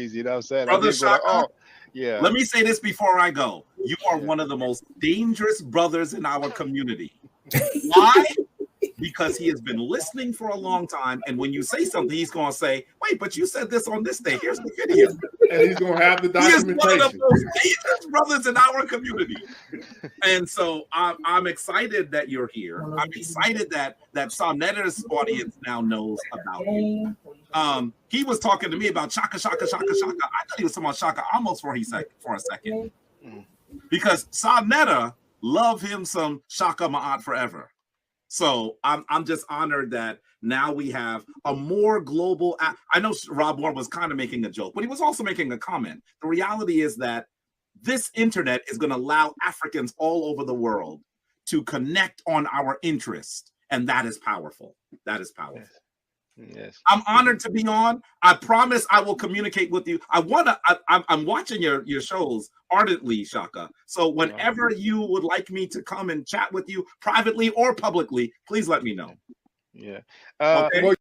G's. You know what I'm saying? Brother Shaka, oh, yeah. Let me say this before I go. You are one of the most dangerous brothers in our community. Why? Because he has been listening for a long time, and when you say something, he's going to say, "Wait, but you said this on this day. Here's the video." And he's going to have the documentation. He is one of the most dangerous brothers in our community. And so I'm excited that you're here. I'm excited that Soneta's audience now knows about you. He was talking to me about Shaka. I thought he was talking about Shaka almost for a second. Because Soneta love him some Shaka Ma'at forever. So I'm just honored that now we have a more global. I know Rob Moore was kind of making a joke, but he was also making a comment. The reality is that this internet is going to allow Africans all over the world to connect on our interest, and that is powerful. That is powerful. Yes. I'm honored to be on. I promise I will communicate with you. I'm watching your shows ardently, Shaka. So whenever you would like me to come and chat with you privately or publicly, please let me know. Yeah. Okay?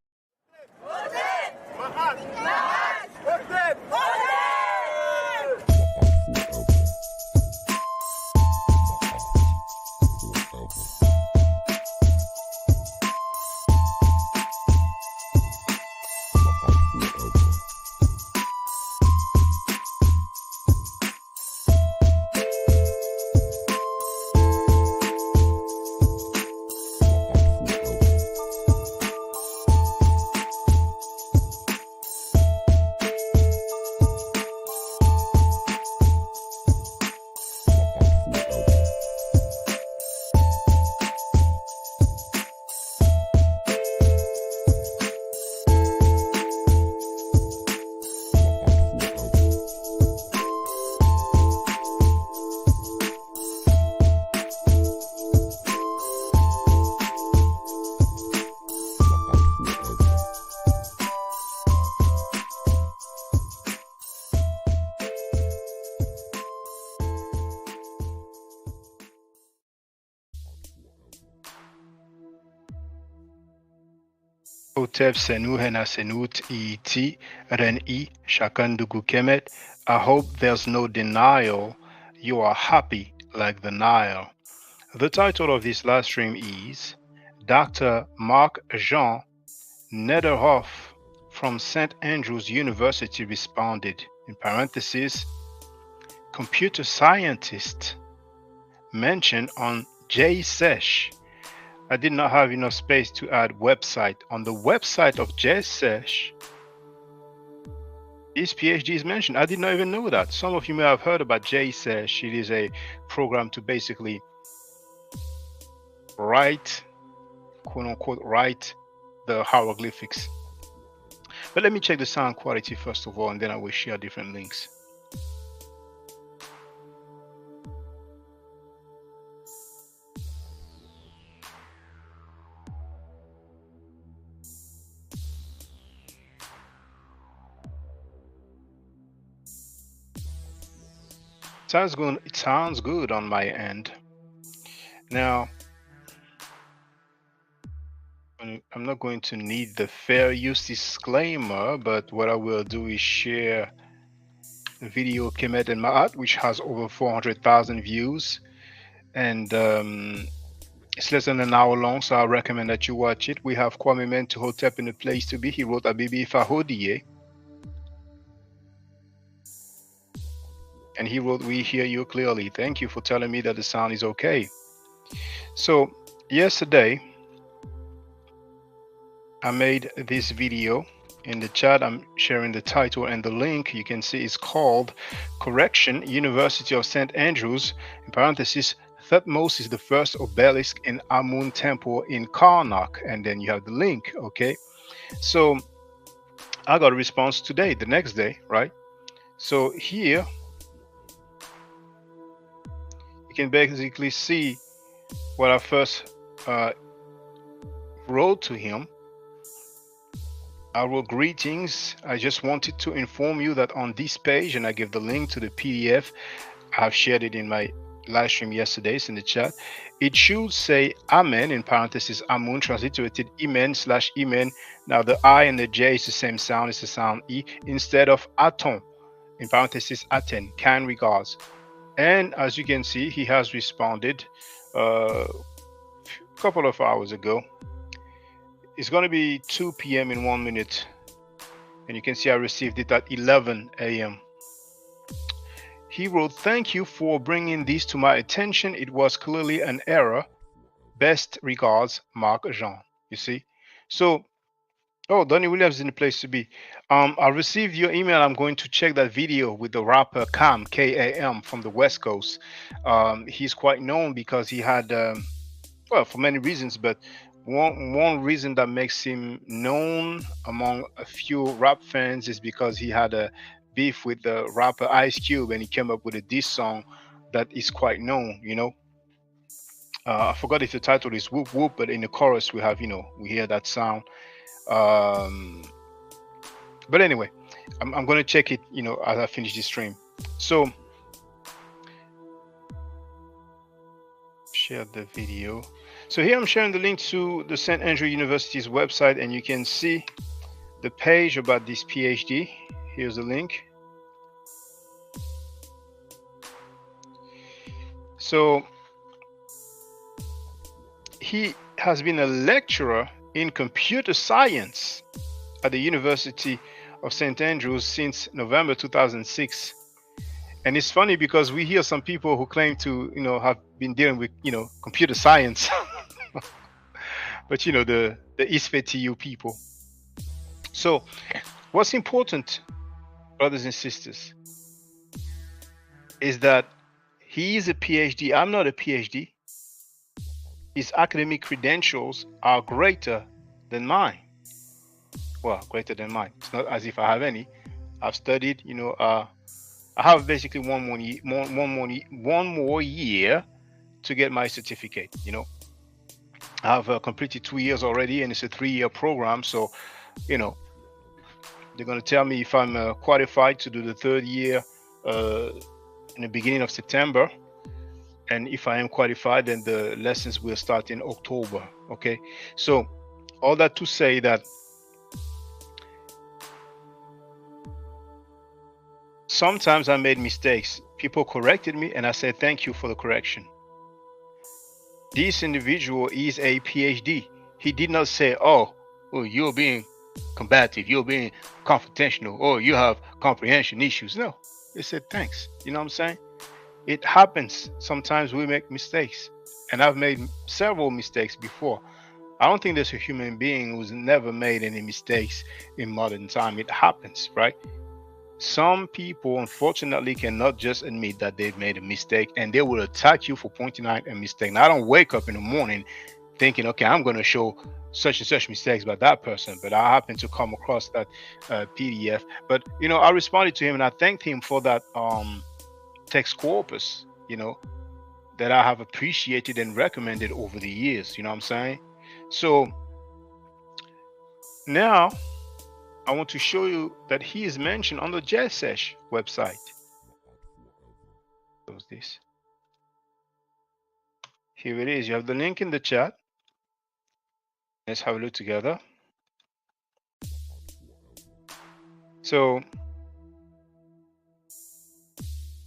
Hotep Senu Hena Senut Iti Ren I Shakandugu Kemet. I hope there's no denial. You are happy like the Nile. The title of this live stream is Dr. Mark Jean Nederhof from St. Andrews University responded, in parentheses, computer scientist mentioned on JSesh. I did not have enough space to add website. On the website of JSesh, this PhD is mentioned. I did not even know that. Some of you may have heard about JSesh. It is a program to basically write, quote unquote, write the hieroglyphics. But let me check the sound quality first of all, and then I will share different links. It sounds good on my end. Now, I'm not going to need the fair use disclaimer, but what I will do is share the video Kemet and Ma'at, which has over 400,000 views, and it's less than an hour long, so I recommend that you watch it. We have Kwame Mentuhotep in the place to be. He wrote Abibi Fahodie, and he wrote, we hear you clearly. Thank you for telling me that the sound is okay. So yesterday, I made this video. In the chat, I'm sharing the title and the link. You can see it's called Correction, University of St. Andrews, in parentheses, Thutmose is the first obelisk in Amun Temple in Karnak. And then you have the link, okay? So I got a response today, the next day, right? So here, you can basically see what I first wrote to him. I wrote, greetings. I just wanted to inform you that on this page, and I give the link to the PDF. I've shared it in my live stream yesterday. It's in the chat. It should say Amen, in parentheses, Amun, transliterated Imen /Imen. Now the I and the J is the same sound. It's the sound E instead of Aton. in parenthesis Aten, kind regards. And as you can see, he has responded a couple of hours ago. It's going to be 2 p.m. in 1 minute. And you can see I received it at 11 a.m. He wrote, "Thank you for bringing this to my attention. It was clearly an error. Best regards, Mark Jean." You see? So, oh, Donnie Williams is in the place to be. I received your email. I'm going to check that video with the rapper Cam, K-A-M, from the West Coast. He's quite known because he had, well, for many reasons, but one reason that makes him known among a few rap fans is because he had a beef with the rapper Ice Cube, and he came up with a diss song that is quite known. I forgot if the title is Whoop Whoop, but in the chorus we have, we hear that sound. Um, but anyway, I'm going to check it, as I finish this stream. So, share the video. So here I'm sharing the link to the St. Andrew University's website, and you can see the page about this PhD. Here's the link. So he has been a lecturer in computer science at the University of St. Andrews since November 2006. And it's funny because we hear some people who claim to, have been dealing with, computer science. But, the ISFETU people. So what's important, brothers and sisters, is that he is a PhD. I'm not a PhD. His academic credentials are greater than mine. Well, greater than mine. It's not as if I have any. I've studied, I have basically one more year to get my certificate. I have completed 2 years already, and it's a 3-year program. So, they're going to tell me if I'm qualified to do the 3rd year in the beginning of September. And if I am qualified, then the lessons will start in October. Okay. So all that to say that sometimes I made mistakes. People corrected me, and I said, thank you for the correction. This individual is a PhD. He did not say, oh, you're being combative, you're being confrontational, or you have comprehension issues. No, he said, thanks. You know what I'm saying? It happens. Sometimes we make mistakes, and I've made several mistakes before. I don't think there's a human being who's never made any mistakes in modern time. It happens, right? Some people, unfortunately, cannot just admit that they've made a mistake, and they will attack you for pointing out a mistake. Now, I don't wake up in the morning thinking, okay, I'm going to show such and such mistakes by that person, but I happen to come across that PDF. But, I responded to him, and I thanked him for that text corpus, that I have appreciated and recommended over the years. You know what I'm saying? So now I want to show you that he is mentioned on the JSesh website. Close this. Here it is. You have the link in the chat. Let's have a look together. So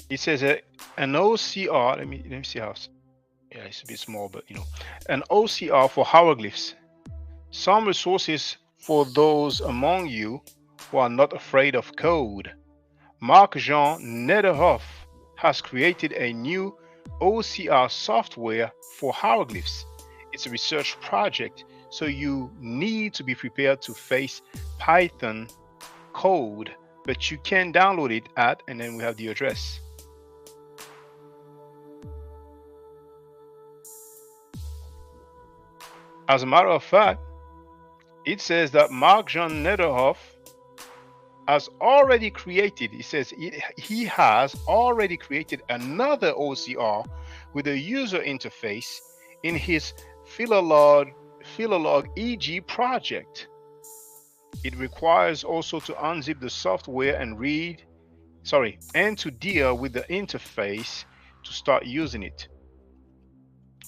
it says an OCR. Let me see how. Yeah, it's a bit small, but an OCR for hieroglyphs. Some resources for those among you who are not afraid of code. Marc-Jean Nederhof has created a new OCR software for hieroglyphs. It's a research project, so you need to be prepared to face Python code, but you can download it at, and then we have the address. As a matter of fact, it says that Marc-Jean Nederhof has already created, he says he has already created another OCR with a user interface in his Philolog EG project. It requires also to unzip the software and to deal with the interface to start using it.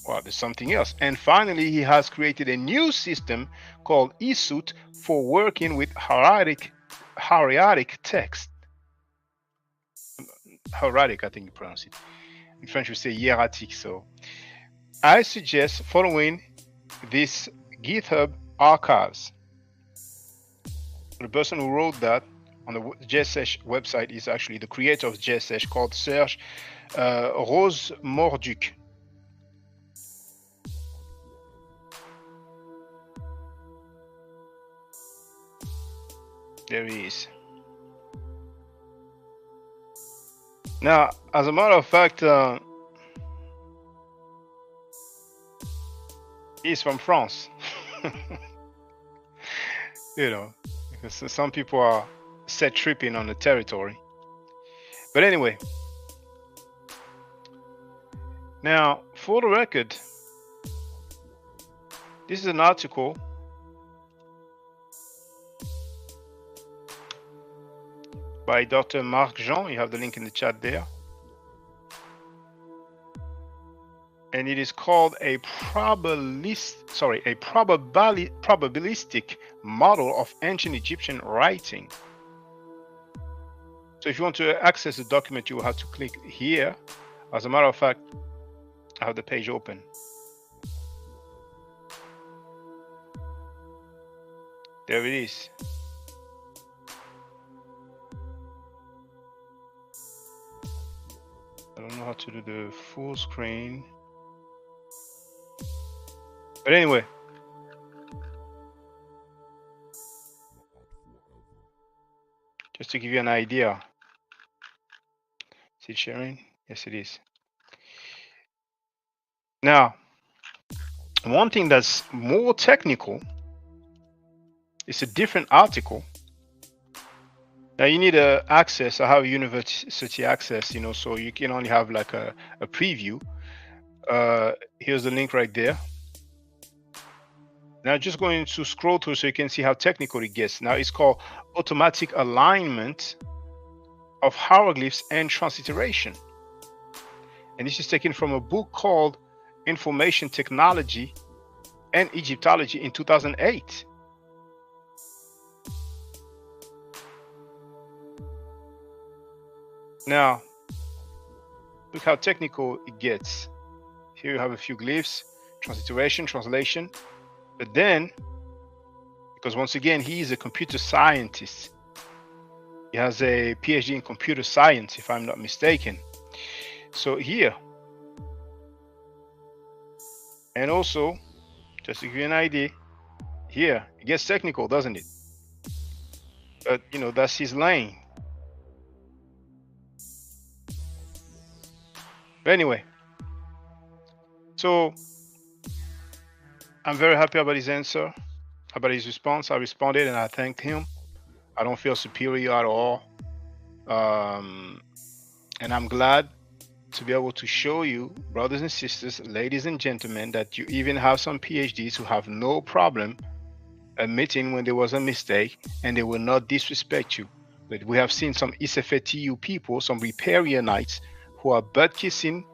Well, there's something else. And finally, he has created a new system called eSuit for working with hieratic text. hieratic, I think you pronounce it. In French, we say hieratic. So I suggest following this GitHub archives. The person who wrote that on the JSesh website is actually the creator of JSesh, called Serge Rose Morduc. There he is. Now, as a matter of fact, he's from France. You know, because some people are set tripping on the territory. But anyway, now for the record, this is an article by Dr. Marc Jean. You have the link in the chat there. And it is called a probabilistic model of ancient Egyptian writing. So if you want to access the document, you will have to click here. As a matter of fact, I have the page open. There it is. I don't know how to do the full screen. But anyway, just to give you an idea. Is it sharing? Yes, it is. Now, one thing that's more technical, it's a different article. Now you need access. I have university access, you know, so you can only have like a preview. Here's the link right there. Now just going to scroll through so you can see how technical it gets. Now it's called automatic alignment of hieroglyphs and transliteration. And this is taken from a book called Information Technology and Egyptology in 2008. Now, look how technical it gets. Here you have a few glyphs, transliteration, translation. But then, because once again, he is a computer scientist. He has a PhD in computer science, if I'm not mistaken. So here, and also, just to give you an idea, here, it gets technical, doesn't it? But, you know, that's his lane. But anyway, so I'm very happy about his answer, about his response. I responded and I thanked him. I don't feel superior at all. And I'm glad to be able to show you, brothers and sisters, ladies and gentlemen, that you even have some PhDs who have no problem admitting when there was a mistake and they will not disrespect you. But we have seen some Isefetiu people, some Riparianites, who are butt kissing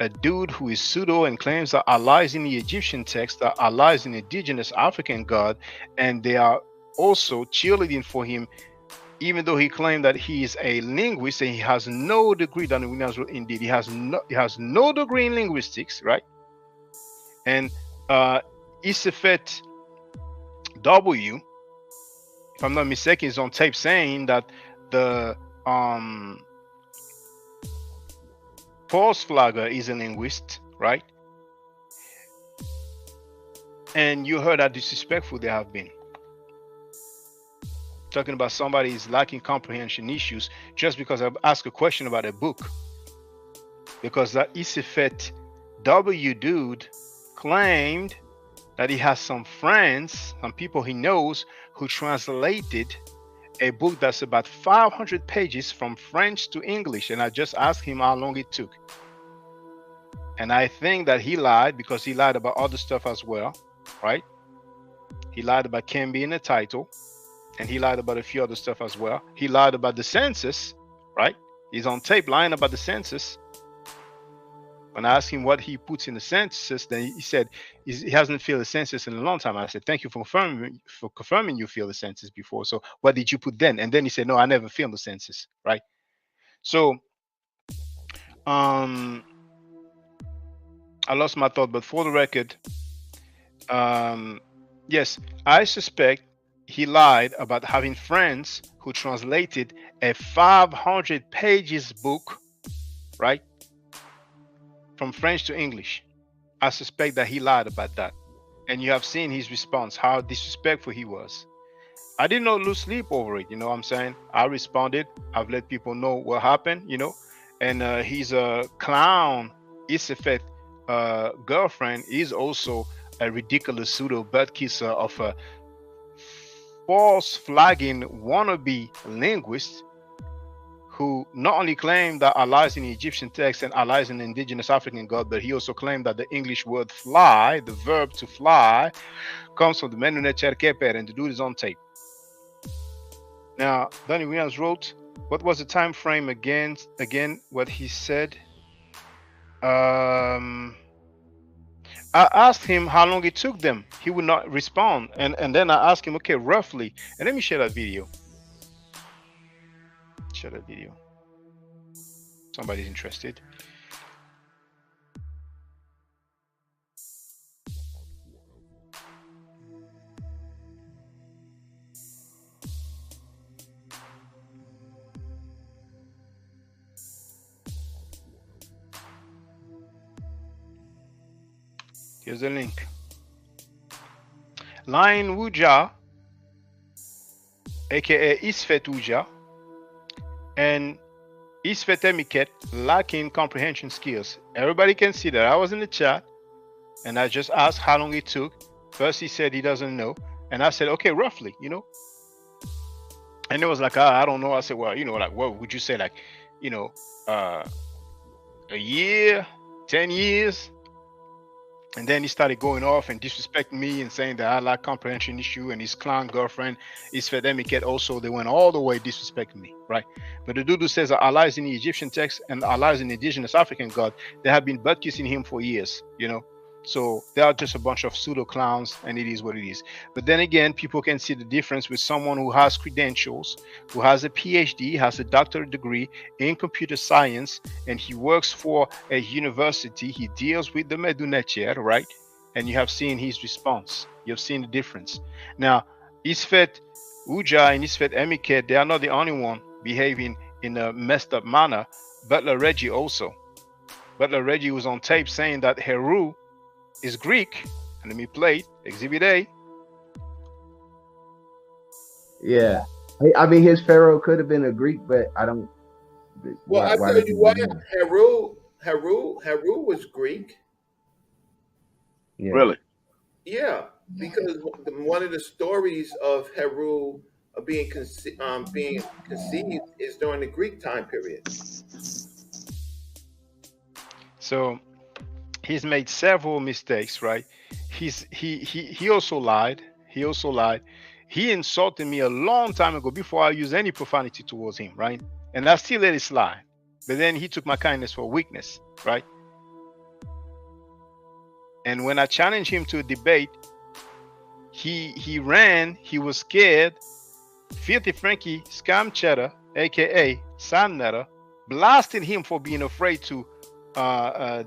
a dude who is pseudo and claims that Allah is in the Egyptian text, that Allah is an indigenous African god, and they are also cheerleading for him, even though he claimed that he is a linguist and he has no degree. Indeed, he has no degree in linguistics, right? And Isefet W, if I'm not mistaken, is on tape saying that the Paul's flagger is a linguist, right? And you heard how disrespectful they have been. Talking about somebody is lacking comprehension issues just because I asked a question about a book. Because that Isefet W dude claimed that he has some friends, some people he knows, who translated a book that's about 500 pages from French to English. And I just asked him how long it took. And I think that he lied because he lied about other stuff as well, right? He lied about Ken being the title, and he lied about a few other stuff as well. He lied about the census, right? He's on tape lying about the census. When I asked him what he puts in the census, then he said he hasn't filled the census in a long time. I said, thank you for confirming you filled the census before. So what did you put then? And then he said, no, I never filled the census, right? So Um, I lost my thought, but for the record, um, yes, I suspect he lied about having friends who translated a 500 pages book, right, from French to English. I suspect that he lied about that. And you have seen his response, how disrespectful he was. I did not lose sleep over it. You know what I'm saying? I responded. I've let people know what happened, and he's a clown. Isifet girlfriend is also a ridiculous pseudo butt kisser of a false flagging wannabe linguist who not only claimed that Allah is in the Egyptian text and Allah is an indigenous African god, but he also claimed that the English word fly, the verb to fly, comes from the Menunet Cherkeper, and the dude is on tape. Now, Danny Williams wrote, what was the time frame again, what he said? I asked him how long it took them. He would not respond. And then I asked him, okay, roughly. And let me share that video. Share that video. Somebody's interested. Here's the link. Line Wuja, aka Isfet Wuja, and Isfet Emiket lacking comprehension skills. Everybody can see that. I was in the chat and I just asked how long it took. First he said he doesn't know. And I said, okay, roughly, And it was like, I don't know. I said, well, like, what would you say? Like, a year, 10 years? And then he started going off and disrespecting me and saying that I lack comprehension issue, and his clown girlfriend is Fedemiket also. They went all the way disrespecting me, right? But the dude who says that Allah is in the Egyptian text and Allah is an indigenous African god, they have been butt kissing him for years, So they are just a bunch of pseudo clowns, and it is what it is. But then again, people can see the difference with someone who has credentials, who has a PhD, has a doctorate degree in computer science, and he works for a university. He deals with the Medunetcher, right? And you have seen his response. You have seen the difference. Now, Isfet Uja and Isfet Emiket, they are not the only one behaving in a messed up manner. Butler Reggie also. Butler Reggie was on tape saying that Heru is Greek, and let me play it. Exhibit A. Yeah, I mean his pharaoh could have been a Greek, but I don't. Well, I tell you what, Heru was Greek. Yeah. Really? Yeah, because one of the stories of Heru being conceived is during the Greek time period. So he's made several mistakes, right? He also lied. He insulted me a long time ago before I used any profanity towards him, right? And I still let it slide. But then he took my kindness for weakness, right? And when I challenged him to a debate, he ran. He was scared. Filthy Frankie Scam Cheddar, aka Sam Netter, blasted him for being afraid to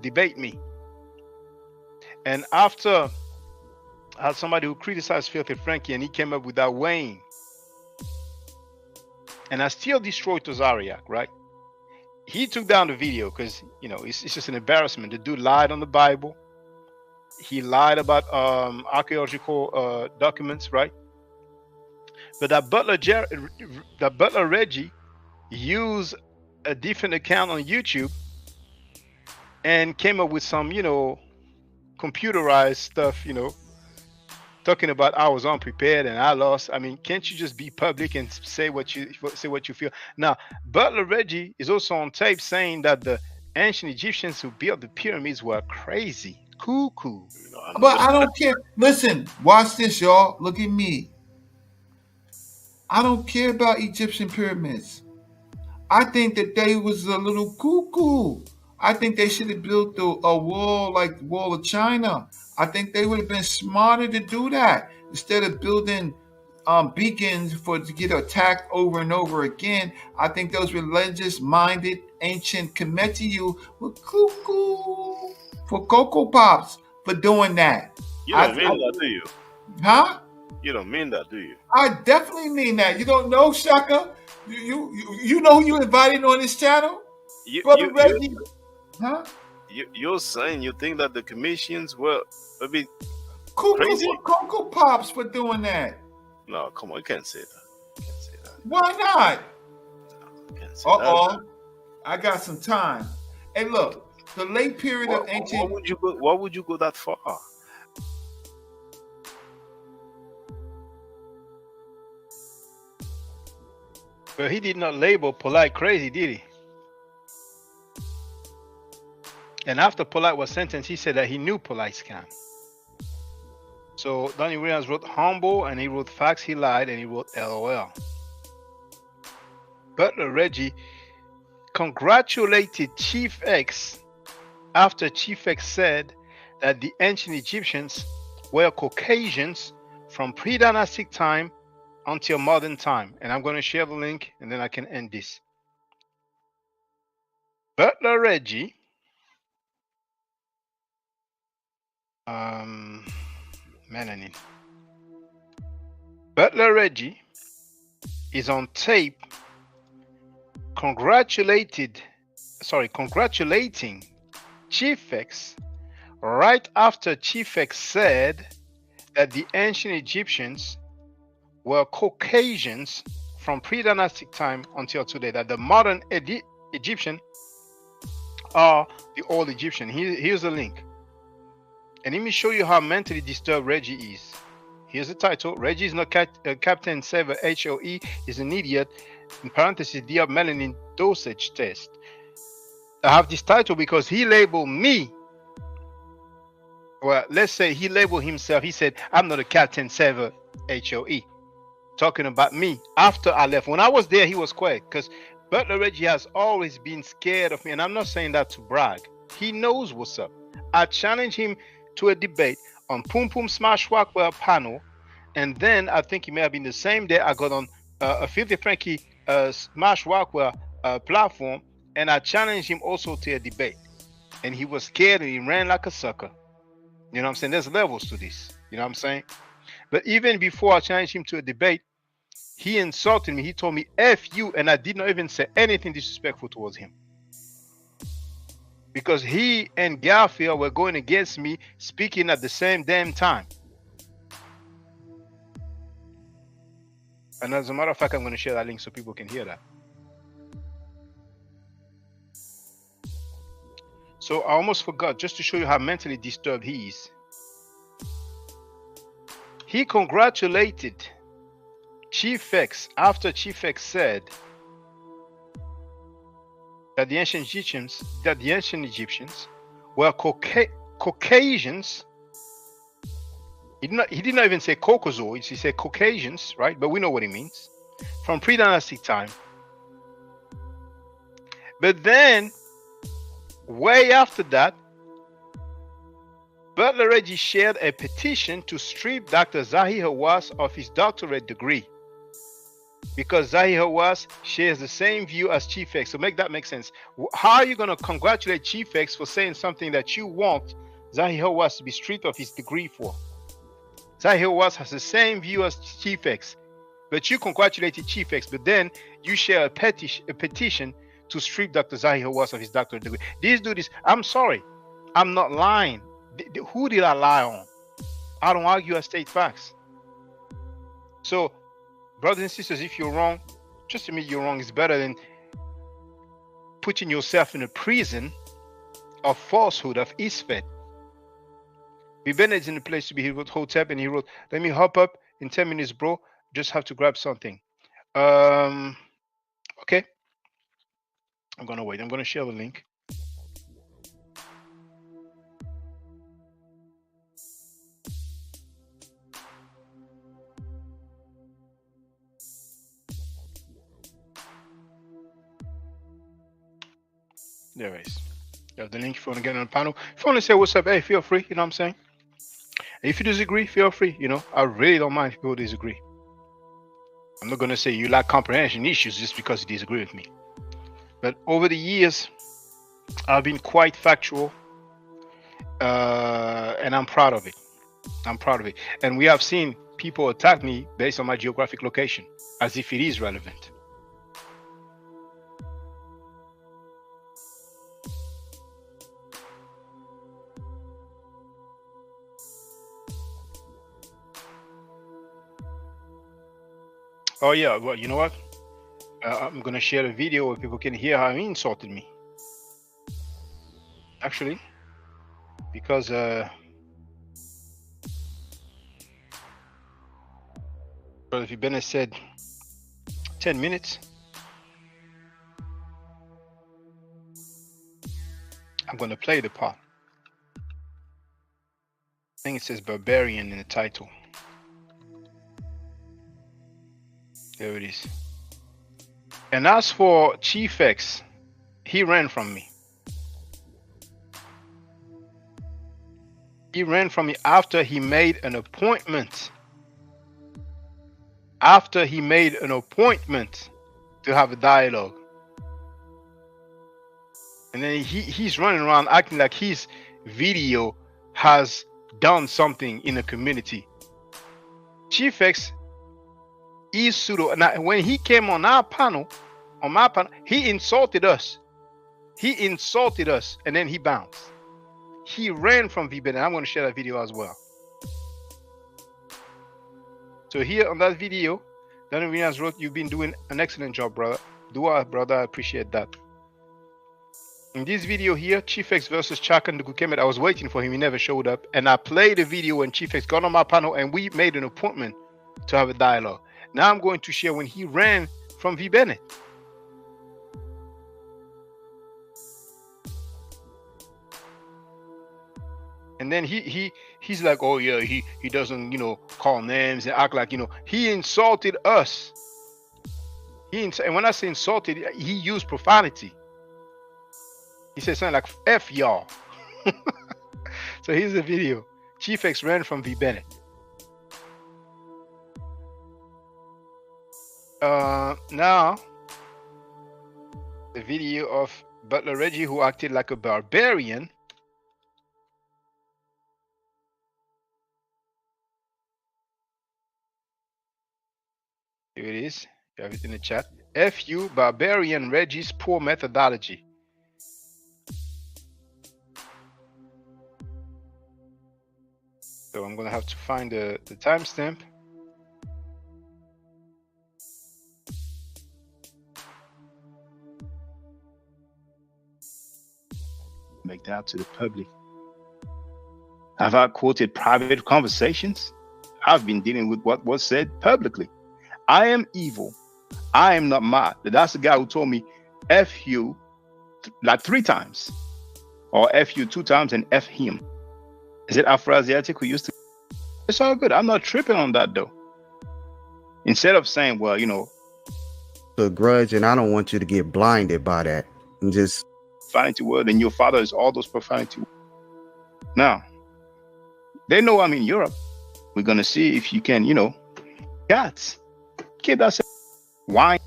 debate me. And after I had somebody who criticized Filthy Frankie, and he came up with that Wayne, and I still destroyed Tozariak, right? He took down the video because it's just an embarrassment. The dude lied on the Bible. He lied about archaeological documents, right? But that Butler Reggie used a different account on YouTube and came up with some computerized stuff, talking about I was unprepared and I lost. I mean, can't you just be public and say what you feel? Now, Butler Reggie is also on tape saying that the ancient Egyptians who built the pyramids were crazy, cuckoo. But I don't care. Listen, watch this, y'all. Look at me. I don't care about Egyptian pyramids. I think that they was a little cuckoo. I think they should have built a wall like the Wall of China. I think they would have been smarter to do that instead of building beacons to get attacked over and over again. I think those religious-minded ancient Kemetiu were cuckoo for Cocoa Pops for doing that. You don't mean that, do you? Huh? You don't mean that, do you? I definitely mean that. You don't know, Shaka? You know who you invited on this channel? Brother Reggie? Huh? You're saying you think that the commissions were a bit Cuckoo crazy? for Cocoa Pops for doing that. No, come on, you can't say that. You can't say that. Why not? You can't say that. I got some time. Hey, look, the late period of ancient. Why would you go that far? But he did not label Polite crazy, did he? And after Polite was sentenced, he said that he knew Polite's scam. So Donnie Williams wrote humble, and he wrote facts, he lied, and he wrote LOL. Butler Reggie congratulated Chief X after Chief X said that the ancient Egyptians were Caucasians from pre-dynastic time until modern time. And I'm going to share the link, and then I can end this. Butler Reggie Melanin. Butler Reggie is on tape congratulating Chief X right after Chief X said that the ancient Egyptians were Caucasians from pre-dynastic time until today, that the modern Egyptian are the old Egyptian. Here's the link. And let me show you how mentally disturbed Reggie is. Here's the title. Reggie is not Captain Sever HOE. Is an idiot. In parentheses, dear melanin dosage test. I have this title because he labeled me. Well, let's say he labeled himself. He said, I'm not a Captain Sever HOE. Talking about me after I left. When I was there, he was quiet because Butler Reggie has always been scared of me. And I'm not saying that to brag. He knows what's up. I challenged him to a debate on Pum Pum Smash Rockwell panel, and then I think it may have been the same day I got on a Filthy Frankie Smash Rockwell platform, and I challenged him also to a debate, and he was scared and he ran like a sucker. You know what I'm saying? There's levels to this. You know what I'm saying? But even before I challenged him to a debate, he insulted me. He told me F you, and I did not even say anything disrespectful towards him. Because he and Garfield were going against me, speaking at the same damn time. And as a matter of fact, I'm going to share that link so people can hear that. So I almost forgot, just to show you how mentally disturbed he is. He congratulated Chief X after Chief X said that the ancient Egyptians were Caucasians. He did not even say Caucasoids. He said Caucasians, right? But we know what he means. From pre-dynastic time. But then, way after that, Butler Reggie shared a petition to strip Dr. Zahi Hawass of his doctorate degree. Because Zahi Hawass shares the same view as Chief X. So make that make sense. How are you going to congratulate Chief X for saying something that you want Zahi Hawass to be stripped of his degree for? Zahi Hawass has the same view as Chief X. But you congratulated Chief X, but then you share a petition to strip Dr. Zahi Hawass of his doctorate degree. This dude is, I'm sorry, I'm not lying. Who did I lie on? I don't argue, I state facts. So, brothers and sisters, if you're wrong, just admit you're wrong. It's better than putting yourself in a prison of falsehood, of Isfet. B. Bennett's in the place to be. He wrote Hotep, and he wrote, let me hop up in 10 minutes, bro. Just have to grab something. Okay. I'm going to wait. I'm going to share the link. There it is. You have the link if you want to get on the panel. If you want to say what's up, hey, feel free. You know what I'm saying? If you disagree, feel free. You know, I really don't mind if people disagree. I'm not going to say you lack comprehension issues just because you disagree with me. But over the years, I've been quite factual, and I'm proud of it. I'm proud of it. And we have seen people attack me based on my geographic location, as if it is relevant. Oh yeah, well, you know what? I'm gonna share a video where people can hear how he insulted me. Actually, because Brother Bennett said 10 minutes. I'm gonna play the part. I think it says barbarian in the title. There it is. And as for Chief X, he ran from me. He ran from me after he made an appointment. After he made an appointment to have a dialogue. And then he's running around acting like his video has done something in the community. Chief X is pseudo. Now, when he came on our panel, he insulted us. He insulted us, and then he bounced. He ran from VBN. I'm going to share that video as well. So here on that video, Daniel Williams wrote, "You've been doing an excellent job, brother. Brother, I appreciate that." In this video here, Chief X versus Chaka Ndugukemet, I was waiting for him. He never showed up. And I played the video when Chief X got on my panel and we made an appointment to have a dialogue. Now I'm going to share when he ran from V. Bennett. And then he's like, oh yeah, he doesn't, call names and act like, he insulted us. And when I say insulted, he used profanity. He said something like F y'all. So here's the video. Chief X ran from V. Bennett. Now the video of Butler Reggie, who acted like a barbarian. Here it is. You have it in the chat. FU Barbarian Reggie's poor methodology. So I'm gonna have to find the timestamp. Make that to the public. Have I quoted private conversations? I've been dealing with what was said publicly. I am evil. I am not mad. That's the guy who told me F you like 3 times, or F you 2 times and F him. Is it Afro-Asiatic who used to? It's all good. I'm not tripping on that though. Instead of saying, well, a grudge, and I don't want you to get blinded by that. And just profanity word, and your father is all those profanity. Now, they know I'm in Europe. We're gonna see if you can, cats. Kid that said wine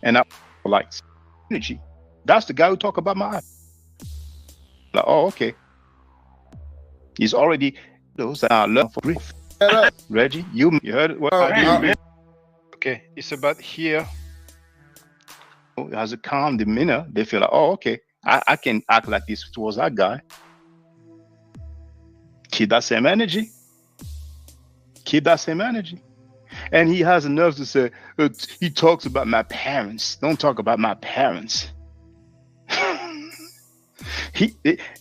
and I like energy. That's the guy who talk about my eyes. Like, oh, okay. He's already those that are love for grief. Reggie, you heard what I did. Okay, it's about here. It has a calm demeanor. They feel like, oh, okay, I can act like this towards that guy. Keep that same energy. Keep that same energy. And he has the nerve to say, he talks about my parents. Don't talk about my parents.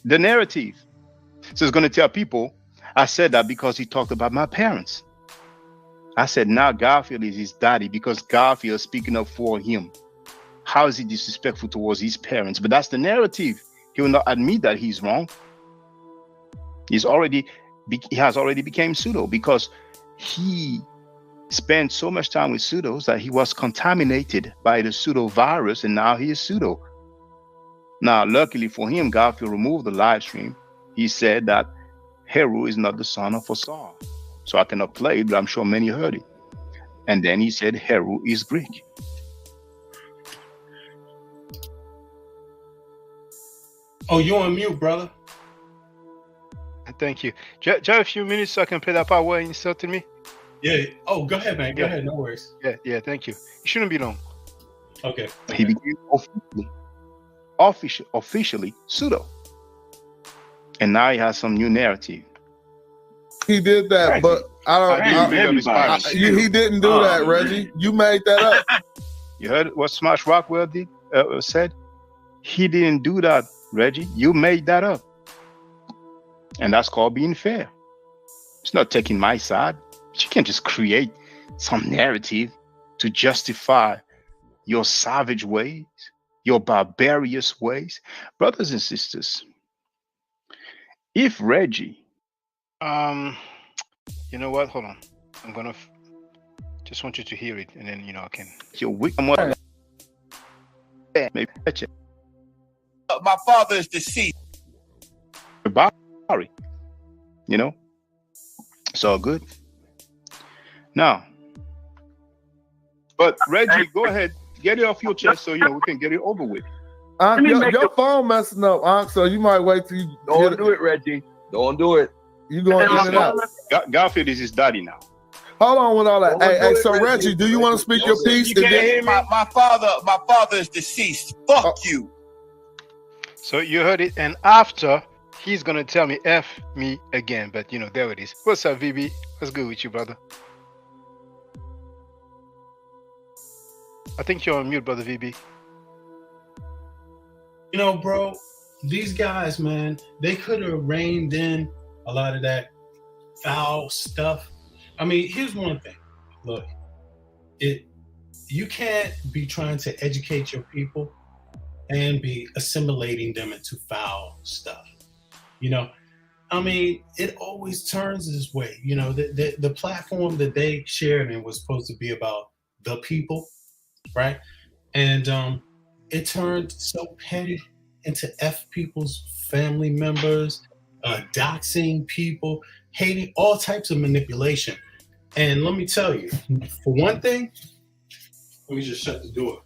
The narrative. So it's going to tell people, I said that because he talked about my parents. I said, now Garfield is his daddy because Garfield is speaking up for him. How is he disrespectful towards his parents? But that's the narrative. He will not admit that he's wrong. He has already became pseudo because he spent so much time with pseudos that he was contaminated by the pseudo virus, and now he is pseudo. Now, luckily for him, Garfield removed the live stream. He said that Heru is not the son of Osar. So I cannot play it, but I'm sure many heard it. And then he said Heru is Greek. Oh, you on mute, brother? Thank you. Just a few minutes so I can play that part where you insulted me. Yeah. Oh, go ahead, man. Go ahead. No worries. Yeah. Thank you. It shouldn't be long. Okay. He became officially pseudo. And now he has some new narrative. He did that, but I don't. He didn't do that, Reggie. You made that up. You heard what Smash Rockwell said? He didn't do that, Reggie. You made that up. And that's called being fair. It's not taking my side. But you can't just create some narrative to justify your savage ways, your barbarous ways. Brothers and sisters, if Reggie... You know what? Hold on. I'm going to just want you to hear it, and then, I can... You're weak. Maybe my father is deceased. Sorry. It's all good. Now, but Reggie, go ahead, get it off your chest so we can get it over with. Your phone messing up, so you might wait till you don't do it, Reggie. Don't do it. You going in and out. Garfield is his daddy now. Hold on with all that. Hey, so Reggie, do you want to speak your piece? You can't hear me? My father is deceased. Fuck you. So you heard it, and after he's gonna tell me F me again, but there it is. What's up, VB? What's good with you, brother? I think you're on mute, brother VB. Bro, these guys, man, they could have reined in a lot of that foul stuff. I mean, here's one thing. Look, you can't be trying to educate your people and be assimilating them into foul stuff. I mean, it always turns this way. The platform that they shared and was supposed to be about the people, right? And it turned so petty into F people's family members, doxing people, hating, all types of manipulation. And let me tell you, for one thing, let me just shut the door.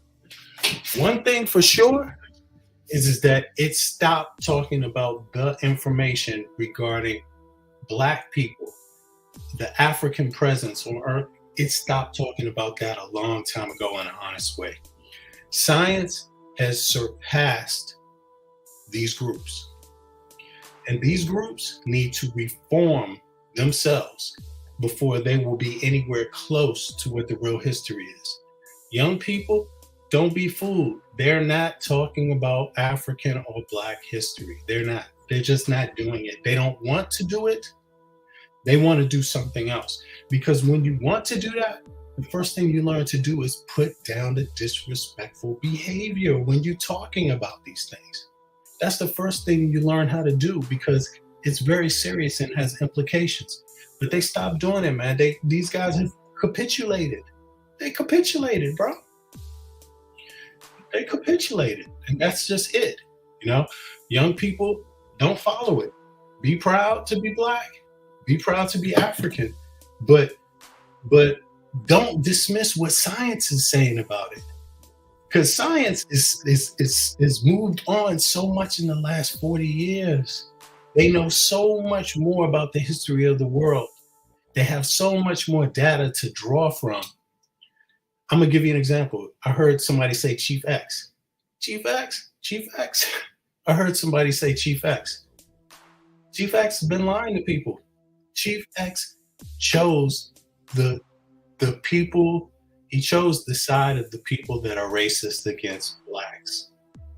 One thing for sure is that it stopped talking about the information regarding Black people, the African presence on Earth. It stopped talking about that a long time ago in an honest way. Science has surpassed these groups. And these groups need to reform themselves before they will be anywhere close to what the real history is. Young people, don't be fooled. They're not talking about African or Black history. They're not. They're just not doing it. They don't want to do it. They want to do something else. Because when you want to do that, the first thing you learn to do is put down the disrespectful behavior when you're talking about these things. That's the first thing you learn how to do, because it's very serious and has implications. But they stopped doing it, man. These guys have capitulated. They capitulated, bro. They capitulated. And that's just it. Young people, don't follow it. Be proud to be Black. Be proud to be African. But don't dismiss what science is saying about it. Because science is moved on so much in the last 40 years. They know so much more about the history of the world. They have so much more data to draw from. I'm going to give you an example. I heard somebody say Chief X. Chief X? Chief X? I heard somebody say Chief X. Chief X has been lying to people. Chief X chose the people. He chose the side of the people that are racist against Blacks.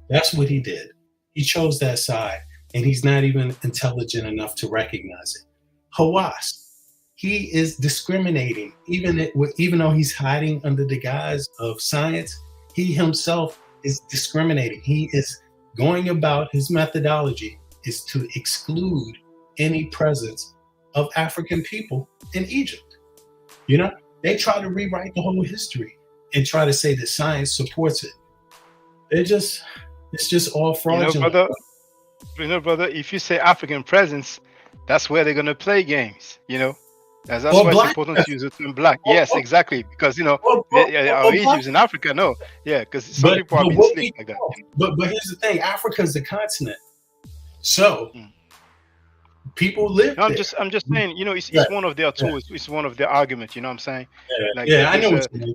That's what he did. He chose that side, and he's not even intelligent enough to recognize it. Hawass, he is discriminating. Even though he's hiding under the guise of science, he himself is discriminating. He is going about, his methodology is to exclude any presence of African people in Egypt. They try to rewrite the whole history and try to say that science supports it. It's just all fraudulent. Brother, if you say African presence, that's where they're gonna play games. That's why it's black. important to use the term black. Yes, exactly. Because, you know, Or our black. issues in Africa, no. Yeah, because some people have been slick like that. But here's the thing: Africa is a continent, so people live No, there. I'm just saying, you know, it's one of their tools. It's one of their arguments. You know what I'm saying? Like, I know what you mean.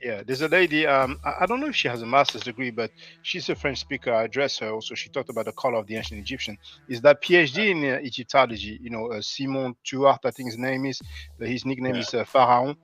Yeah. There's a lady. I don't know if she has a master's degree, but she's a French speaker. I addressed her. Also, she talked about the color of the ancient Egyptian. Is that PhD in Egyptology? You know, Simon Tuart, I think his name is. But his nickname is Pharaon.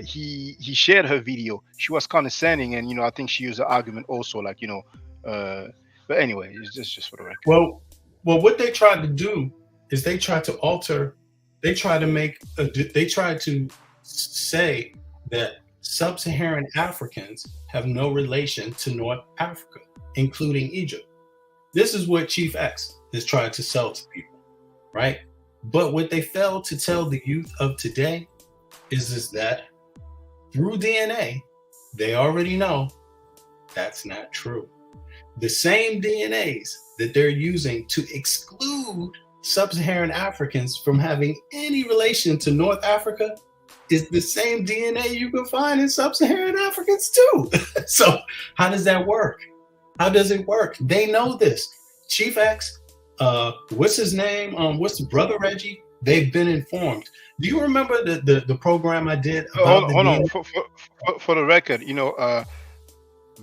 He shared her video. She was condescending, and you know, I think she used the argument also, like, you know. But anyway, it's just for the record. Well, what they tried to do is they tried to alter. They tried to say that sub-Saharan Africans have no relation to North Africa, including Egypt. This is what Chief X is trying to sell to people, right? But what they failed to tell the youth of today is that through DNA, they already know that's not true. The same DNAs that they're using to exclude sub-Saharan Africans from having any relation to North Africa is the same DNA you can find in sub-Saharan Africans too. So how does that work? How does it work? They know this. Chief X, what's his name? What's the brother Reggie? They've been informed. Do you remember the program I did? About Hold on. For the record, you know,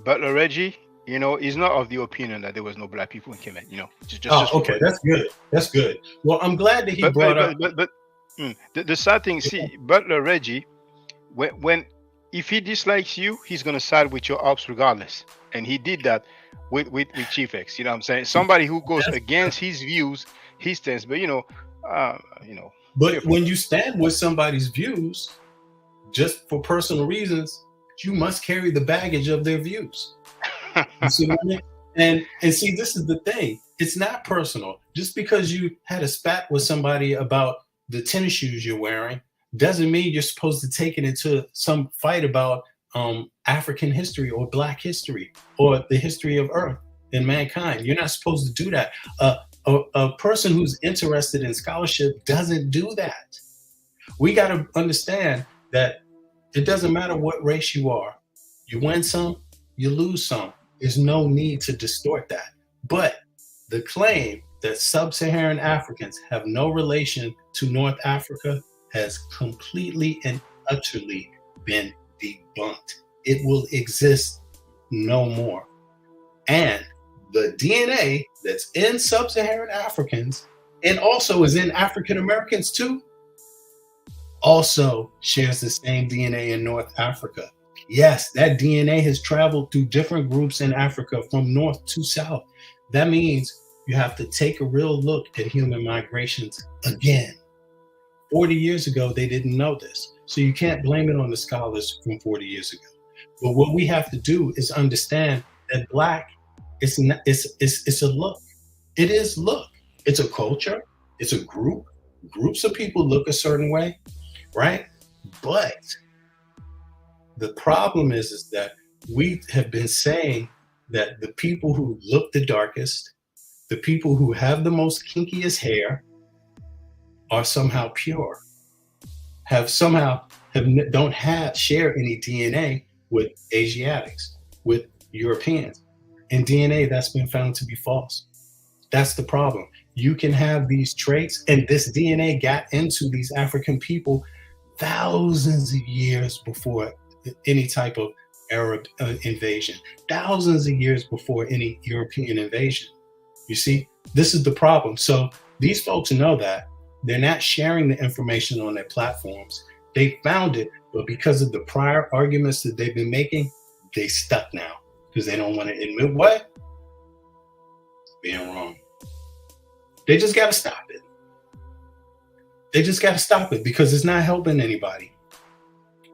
Butler Reggie, you know, is not of the opinion that there was no black people in Kemet. You know, just okay, that's good. That's good. Well, I'm glad that he brought up. But the sad thing, see, Butler Reggie, if he dislikes you, he's gonna side with your ops regardless, and he did that with Chief X. You know what I'm saying? Somebody who goes against his views, he stands. But you know. But when you stand with somebody's views, just for personal reasons, you must carry the baggage of their views. You see what I mean? And see, this is the thing. It's not personal. Just because you had a spat with somebody about the tennis shoes you're wearing doesn't mean you're supposed to take it into some fight about African history or Black history or the history of Earth and mankind. You're not supposed to do that. A person who's interested in scholarship doesn't do that. We got to understand that it doesn't matter what race you are. You win some, you lose some. There's no need to distort that. But the claim that sub-Saharan Africans have no relation to North Africa has completely and utterly been debunked. It will exist no more. And the DNA that's in sub-Saharan Africans and also is in African Americans too, also shares the same DNA in North Africa. Yes, that DNA has traveled through different groups in Africa from north to south. That means you have to take a real look at human migrations again. 40 years ago, they didn't know this. So you can't blame it on the scholars from 40 years ago. But what we have to do is understand that Black, it's a look. It is look. It's a culture. It's a group. Groups of people look a certain way, right? But the problem is that we have been saying that the people who look the darkest, the people who have the most kinkiest hair, are somehow pure, don't share any DNA with Asiatics, with Europeans. And DNA that's been found to be false. That's the problem. You can have these traits, and this DNA got into these African people thousands of years before any type of Arab invasion, thousands of years before any European invasion. You see, this is the problem. So these folks know that. They're not sharing the information on their platforms. They found it, but because of the prior arguments that they've been making, they stuck now because they don't want to admit what? Being wrong. They just got to stop it. They just got to stop it because it's not helping anybody.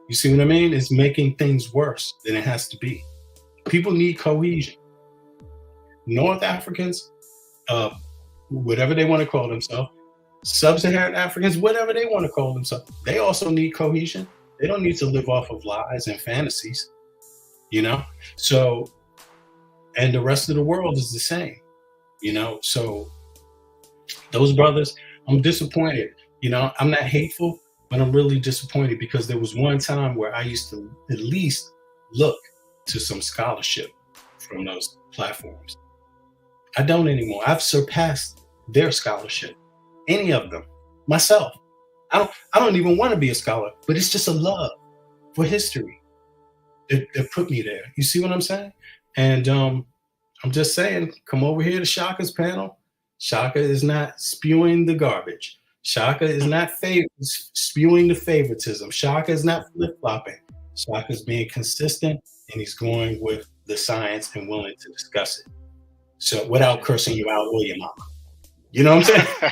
You see what I mean? It's making things worse than it has to be. People need cohesion. North Africans, whatever they want to call themselves, sub-Saharan Africans, whatever they want to call themselves, they also need cohesion. They don't need to live off of lies and fantasies, you know? So, and the rest of the world is the same, you know? So those brothers, I'm disappointed. You know, I'm not hateful, but I'm really disappointed because there was one time where I used to at least look to some scholarship from those platforms. I don't anymore. I've surpassed their scholarship, any of them, myself. I don't even want to be a scholar, but it's just a love for history that put me there. You see what I'm saying? And I'm just saying, come over here to Shaka's panel. Shaka is not spewing the garbage. Shaka is not spewing the favoritism. Shaka is not flip-flopping. Shaka is being consistent, and he's going with the science and willing to discuss it. So without cursing you out or your mama. You know what I'm saying?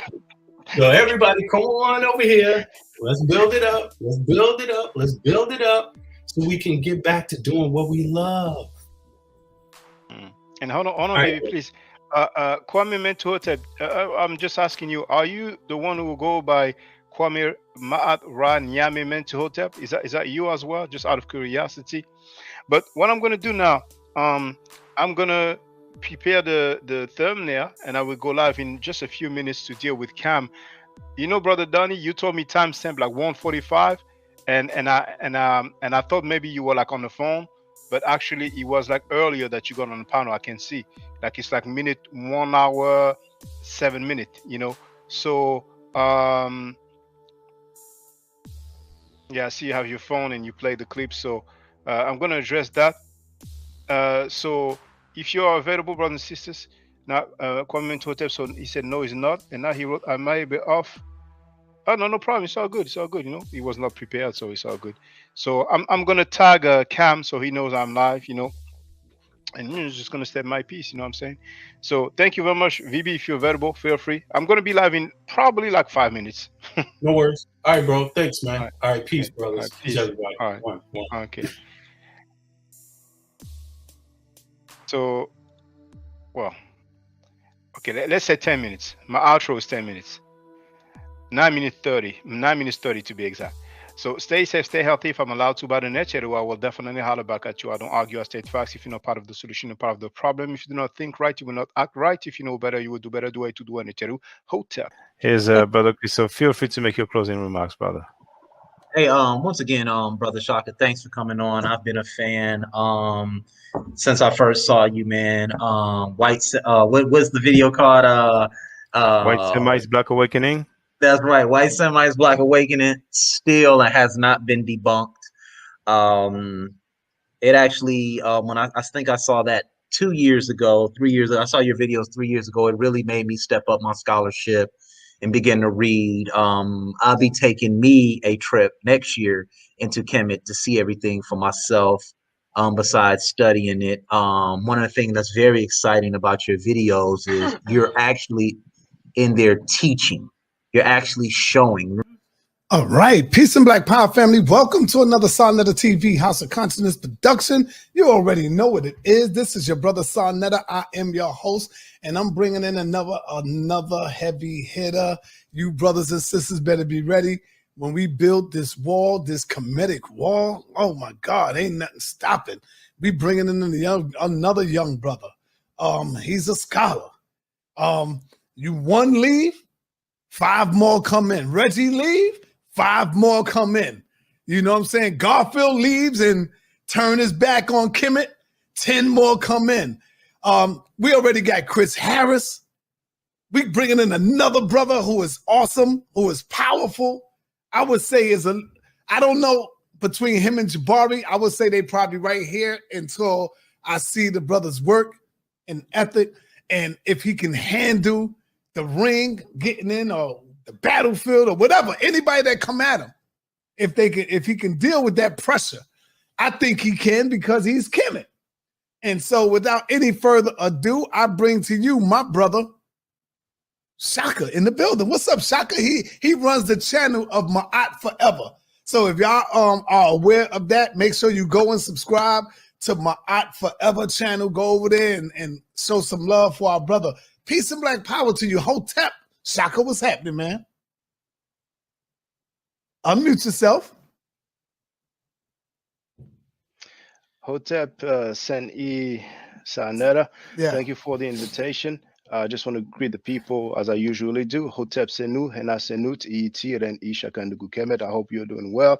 So everybody come on over here. Let's build it up. Let's build it up. Let's build it up so we can get back to doing what we love. And hold on, baby, please. Kwame Mentuhotep, I'm just asking you, are you the one who will go by Kwame Ma'at Ra Nyame Mentuhotep? Is that you as well? Just out of curiosity. But what I'm gonna do now, I'm gonna prepare the thumbnail and I will go live in just a few minutes to deal with Cam. You know, Brother Donnie, you told me timestamp like 1:45, and I thought maybe you were like on the phone, but actually it was like earlier that you got on the panel. I can see like it's like 1 hour 7 minutes, you know. So yeah, I see you have your phone and you play the clip. So I'm gonna address that. So if you are available, brothers and sisters, now Kwame Mentuhotep, so he said no, he's not, and now he wrote I might be off. Oh no, no problem. It's all good. It's all good. You know, he was not prepared, so it's all good. So I'm gonna tag Cam so he knows I'm live. You know, and he's just gonna step my piece. You know what I'm saying? So thank you very much, VB. If you're available, feel free. I'm gonna be live in probably like 5 minutes. No worries. All right, bro. Thanks, man. All right, peace, All brothers. right, Peace, everybody. All right. One. Okay. So, well, okay. Let's say 10 minutes. My outro is 10 minutes. 9 minutes 30. 9 minutes 30 to be exact. So stay safe, stay healthy. If I'm allowed to by the nature, I will definitely holler back at you. I don't argue, I state facts. If you're not part of the solution, you're part of the problem. If you do not think right, you will not act right. If you know better, you will do better. Do it to do an hotel. Here's Brother Chris. So feel free to make your closing remarks, brother. Hey, once again, Brother Shaka, thanks for coming on. I've been a fan since I first saw you, man. What was the video called? White Semites Black Awakening. That's right. White Semites Black Awakening still has not been debunked. It actually, when I think I saw that 2 years ago, 3 years ago, I saw your videos 3 years ago. It really made me step up my scholarship and begin to read. I'll be taking me a trip next year into Kemet to see everything for myself. Besides studying it, one of the things that's very exciting about your videos is you're actually in there teaching. You're actually showing. All right, peace and black power family. Welcome to another Sarnetta TV House of Consciousness production. You already know what it is. This is your brother Sarnetta. I am your host, and I'm bringing in another heavy hitter. You brothers and sisters better be ready when we build this wall, this Kemetic wall. Oh my God, ain't nothing stopping. We bringing in another young brother. He's a scholar. You one leave, 5 more come in. Reggie leave, 5 more come in. You know what I'm saying? Garfield leaves and turn his back on Kemet, 10 more come in. We already got Chris Harris. We bringing in another brother who is awesome, who is powerful. I would say I don't know, between him and Jabari, I would say they probably right here until I see the brother's work and ethic. And if he can handle the ring, getting in, or the battlefield, or whatever, anybody that come at him, if he can deal with that pressure, I think he can, because he's Kemet. And so without any further ado, I bring to you my brother, Shaka, in the building. What's up, Shaka? He runs the channel of Ma'at Forever. So if y'all are aware of that, make sure you go and subscribe to Ma'at Forever channel. Go over there and show some love for our brother. Peace and black power to you. Hotep. Shaka, what's happening, man? Unmute yourself. Hotep Sen-E Sarnetta, Yeah. thank you for the invitation. I just want to greet the people as I usually do. Hotep Senu, Hena Senut, Iti, Ren Ishakandugu Kemet. I hope you're doing well.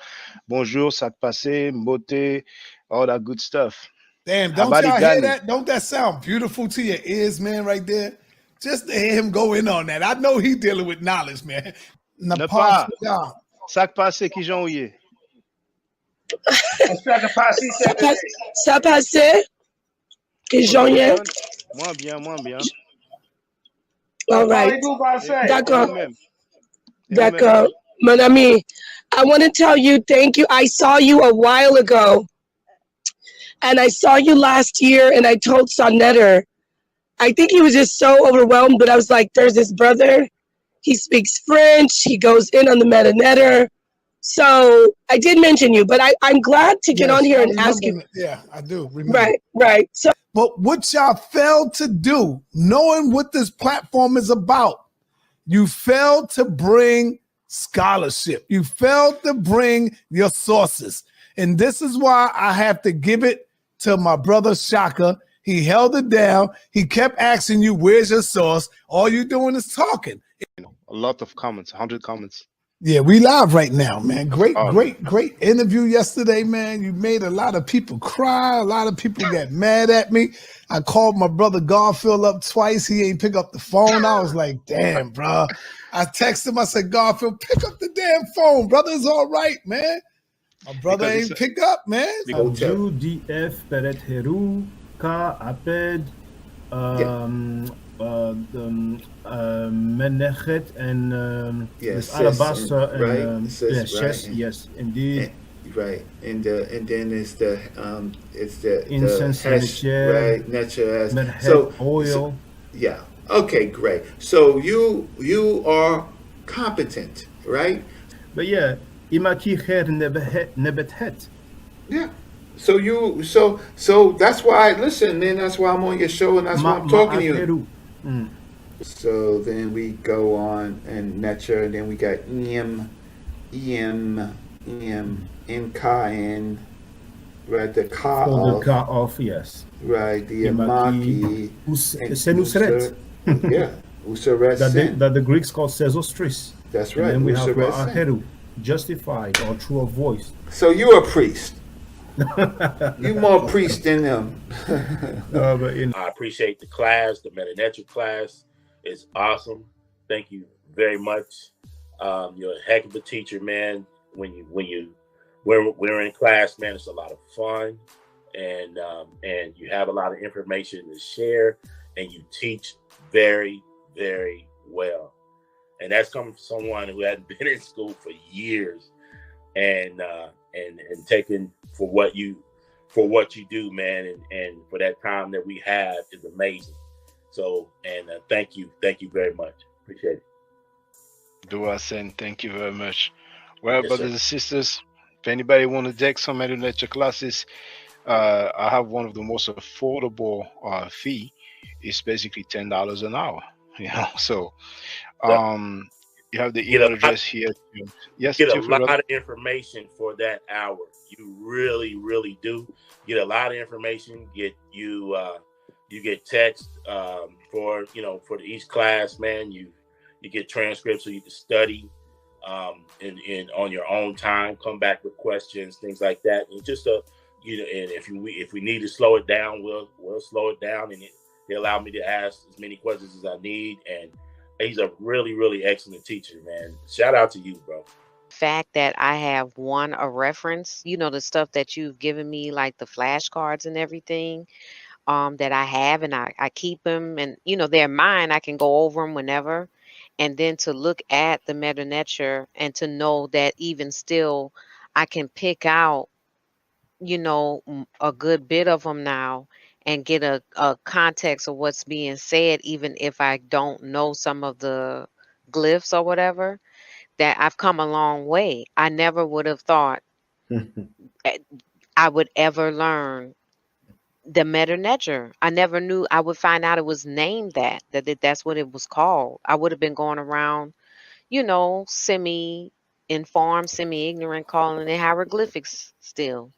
Bonjour, Sak Passe, Mbote, all that good stuff. Damn, don't y'all hear that? Don't that sound beautiful to your ears, man, right there? Just to hear him go in on that. I know he dealing with knowledge, man. Ne pas. Sak Passe qui j'en ouye. Ça passait? Que j'en ai? Moins bien, moins bien. All right. D'accord. D'accord. Mon ami, I want to tell you thank you. I saw you a while ago. And I saw you last year, and I told Sonetter, I think he was just so overwhelmed, but I was like, there's this brother. He speaks French. He goes in on the meta-netter. So I did mention you, but I'm glad to get on here and ask you. Yeah, I do. Remember. Right, right. So, but what y'all failed to do, knowing what this platform is about, you failed to bring scholarship. You failed to bring your sources. And this is why I have to give it to my brother Shaka. He held it down. He kept asking you, where's your source? All you doing is talking. A lot of comments, 100 comments. Yeah, we live right now, man. Great interview yesterday, man. You made a lot of people cry. A lot of people got mad at me. I called my brother Garfield up twice. He ain't pick up the phone. I was like, damn, bro. I texted him. I said, Garfield, pick up the damn phone. Brother, it's all right, man. My brother ain't pick up, man. DF Peret Heru Ka Aped Menechet and yes, Alabaster and JSesh, yes, indeed. Right, and then it's the incense, hash, right, natural oil. So, yeah. Okay, great. So you are competent, right? But yeah, imaki her nebet. Yeah. So that's why listen, man. That's why I'm on your show, and that's why I'm talking to you. So then we go on and nature, and then we got Nkain, right? The ka off, yes. Right, the Amaki, Senusret. Yeah, Useret. That the Greeks call Sesostris. That's right. And then we have Aheru, justified or true of voice. So you're a priest. You more priest than them. I appreciate the class, the meta-netter class. It's awesome. Thank you very much. You're a heck of a teacher, man. When we're in class, man, it's a lot of fun, and you have a lot of information to share, and you teach very, very well. And that's coming from someone who hadn't been in school for years, and taking for what you do, man, and for that time that we have is amazing. So, and thank you very much. Appreciate it. Dua Sen, thank you very much. Well, Yes, brothers sir. and sisters, if anybody want to take some meta-netter classes, I have one of the most affordable fee. It's basically $10 an hour. You know, so you have the email address here. Yes, get a lot of information for that hour. You really, really do get a lot of information. You get text for each class, man. You get transcripts so you can study in on your own time. Come back with questions, things like that. And just and if we need to slow it down, we'll slow it down, and they allow me to ask as many questions as I need. And he's a really, really excellent teacher, man. Shout out to you, bro. Fact that I have a reference, the stuff that you've given me, like the flashcards and everything, that I have, and I keep them, and they're mine. I can go over them whenever, and then to look at the meta-netter and to know that even still, I can pick out, a good bit of them now and get a context of what's being said, even if I don't know some of the glyphs or whatever. That I've come a long way. I never would have thought I would ever learn the meta-netter. I never knew I would find out it was named that's what it was called. I would have been going around, semi-informed, semi-ignorant, calling it hieroglyphics still.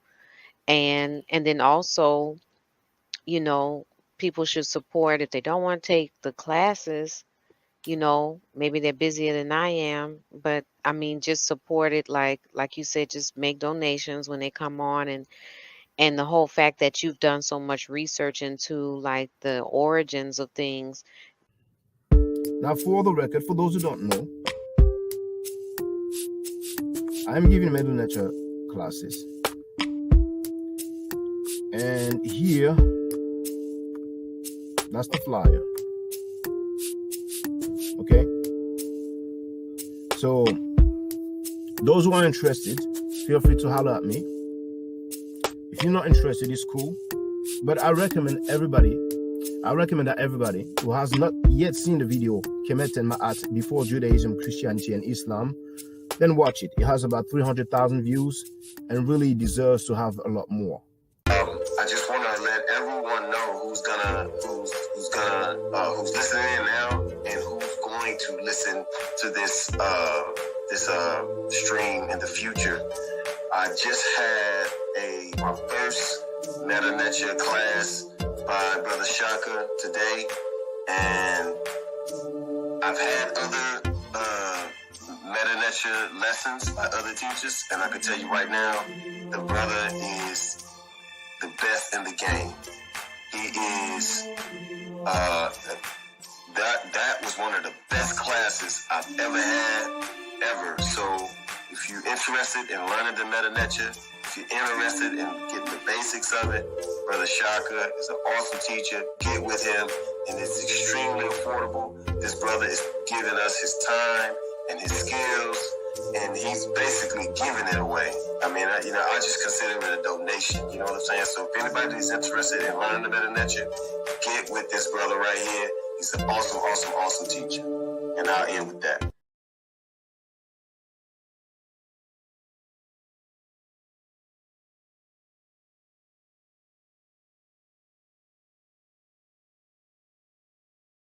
And then also, people should support. If they don't want to take the classes, maybe they're busier than I am, but I mean, just support it. Like you said, just make donations when they come on, and the whole fact that you've done so much research into like the origins of things. Now, for the record, for those who don't know, I'm giving middle nature classes, and here, that's the flyer. Okay, so those who are interested, feel free to holler at me. If you're not interested, it's cool, but I recommend that everybody who has not yet seen the video Kemet and Ma'at before Judaism, Christianity, and Islam, then watch it. It has about 300,000 views and really deserves to have a lot more. I just want to let everyone know who's listening in now and who's going to listen to this stream in the future. I just had my first Meta Nature class by Brother Shaka today, and I've had other Meta Nature lessons by other teachers, and I can tell you right now, the brother is the best in the game. He is that was one of the best classes I've ever had, ever. So if you're interested in learning the Meta Nature, if you're interested in getting the basics of it, Brother Shaka is an awesome teacher. Get with him, and it's extremely affordable. This brother is giving us his time and his skills, and he's basically giving it away. I mean, I just consider it a donation. You know what I'm saying? So if anybody's interested in learning the Meta Nature, get with this brother right here. He's an awesome, awesome, awesome teacher. And I'll end with that.